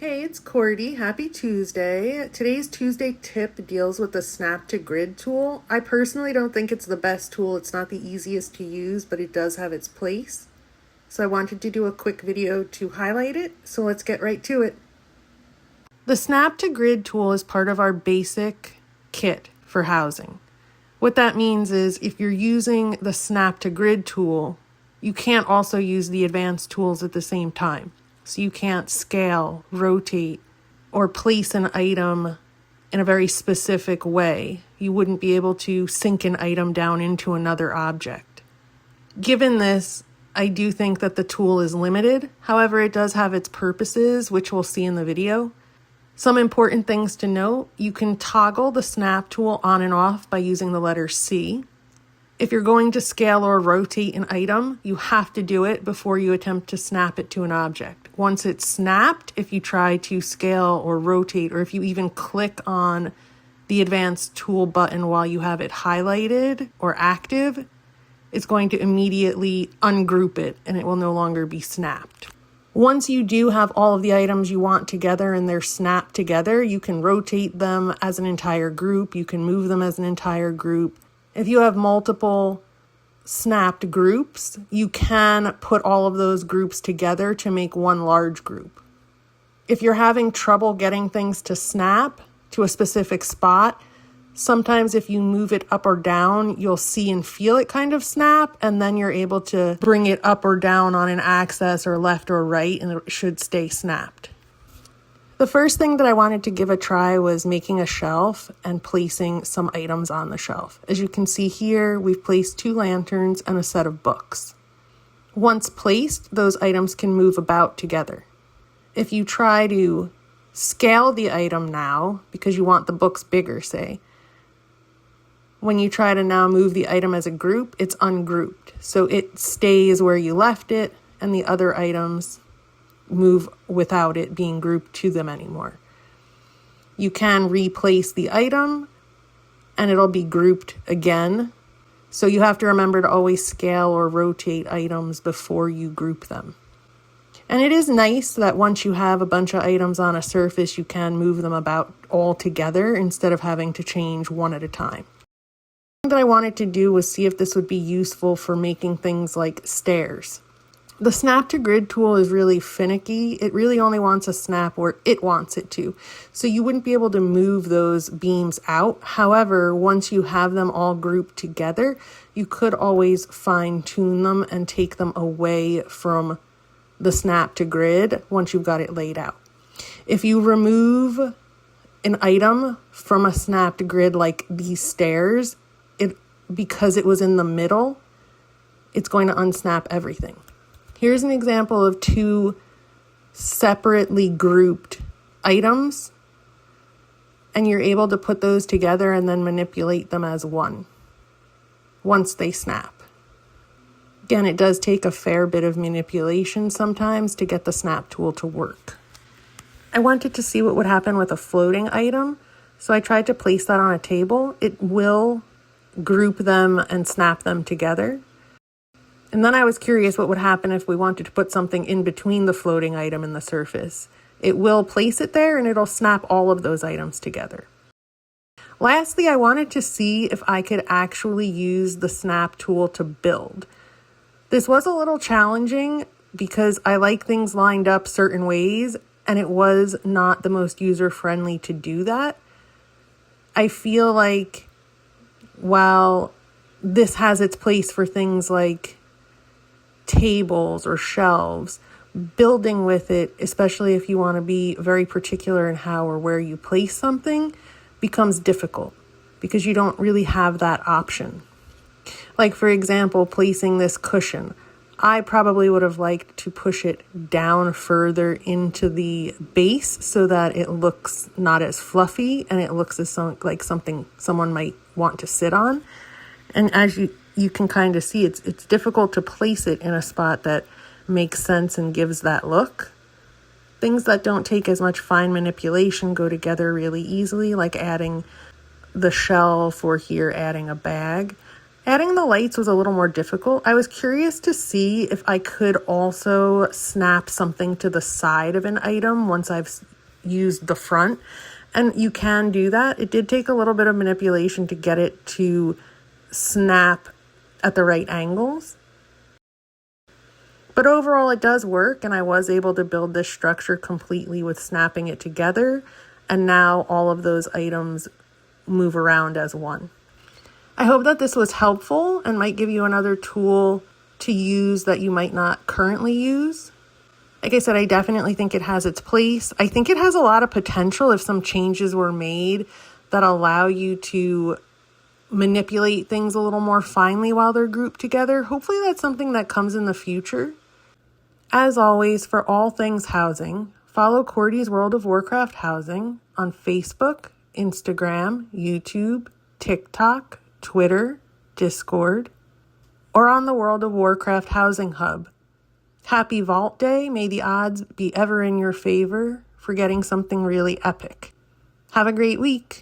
Hey, it's Cordy. Happy Tuesday. Today's Tuesday tip deals with the Snap to Grid tool. I personally don't think it's the best tool. It's not the easiest to use, but it does have its place. So I wanted to do a quick video to highlight it. So let's get right to it. The Snap to Grid tool is part of our basic kit for housing. What that means is if you're using the Snap to Grid tool, you can't also use the advanced tools at the same time. So you can't scale, rotate, or place an item in a very specific way. You wouldn't be able to sink an item down into another object. Given this, I do think that the tool is limited. However, it does have its purposes, which we'll see in the video. Some important things to note: you can toggle the snap tool on and off by using the letter C. If you're going to scale or rotate an item, you have to do it before you attempt to snap it to an object. Once it's snapped, if you try to scale or rotate, or if you even click on the advanced tool button while you have it highlighted or active, it's going to immediately ungroup it and it will no longer be snapped. Once you do have all of the items you want together and they're snapped together, you can rotate them as an entire group. You can move them as an entire group. If you have multiple snapped groups, you can put all of those groups together to make one large group. If you're having trouble getting things to snap to a specific spot, sometimes if you move it up or down, you'll see and feel it kind of snap, and then you're able to bring it up or down on an axis or left or right, and it should stay snapped. The first thing that I wanted to give a try was making a shelf and placing some items on the shelf. As you can see here, we've placed 2 lanterns and a set of books. Once placed, those items can move about together. If you try to scale the item now, because you want the books bigger, say, when you try to now move the item as a group, it's ungrouped. So it stays where you left it, and the other items move without it being grouped to them anymore. You can replace the item and it'll be grouped again. So you have to remember to always scale or rotate items before you group them. And it is nice that once you have a bunch of items on a surface, you can move them about all together instead of having to change one at a time. What I wanted to do was see if this would be useful for making things like stairs. The Snap to Grid tool is really finicky. It really only wants a snap where it wants it to. So you wouldn't be able to move those beams out. However, once you have them all grouped together, you could always fine tune them and take them away from the Snap to Grid once you've got it laid out. If you remove an item from a snapped grid like these stairs, because it was in the middle, it's going to unsnap everything. Here's an example of 2 separately grouped items, and you're able to put those together and then manipulate them as one once they snap. Again, it does take a fair bit of manipulation sometimes to get the snap tool to work. I wanted to see what would happen with a floating item, so I tried to place that on a table. It will group them and snap them together. And then I was curious what would happen if we wanted to put something in between the floating item and the surface. It will place it there and it'll snap all of those items together. Lastly, I wanted to see if I could actually use the snap tool to build. This was a little challenging because I like things lined up certain ways, and it was not the most user-friendly to do that. I feel like while this has its place for things like tables or shelves, building with it, especially if you want to be very particular in how or where you place something, becomes difficult because you don't really have that option. Like, for example, placing this cushion. I probably would have liked to push it down further into the base so that it looks not as fluffy and it looks like something someone might want to sit on. And as you can kind of see, it's difficult to place it in a spot that makes sense and gives that look. Things that don't take as much fine manipulation go together really easily, like adding the shelf or here adding a bag. Adding the lights was a little more difficult. I was curious to see if I could also snap something to the side of an item once I've used the front. And you can do that. It did take a little bit of manipulation to get it to snap at the right angles. But overall, it does work, and I was able to build this structure completely with snapping it together. And now all of those items move around as one. I hope that this was helpful and might give you another tool to use that you might not currently use. Like I said, I definitely think it has its place. I think it has a lot of potential if some changes were made that allow you to manipulate things a little more finely while they're grouped together. Hopefully that's something that comes in the future. As always, for all things housing, follow Cordy's World of Warcraft Housing on Facebook, Instagram, YouTube, TikTok, Twitter, Discord, or on the World of Warcraft Housing Hub. Happy Vault Day. May the odds be ever in your favor for getting something really epic. Have a great week.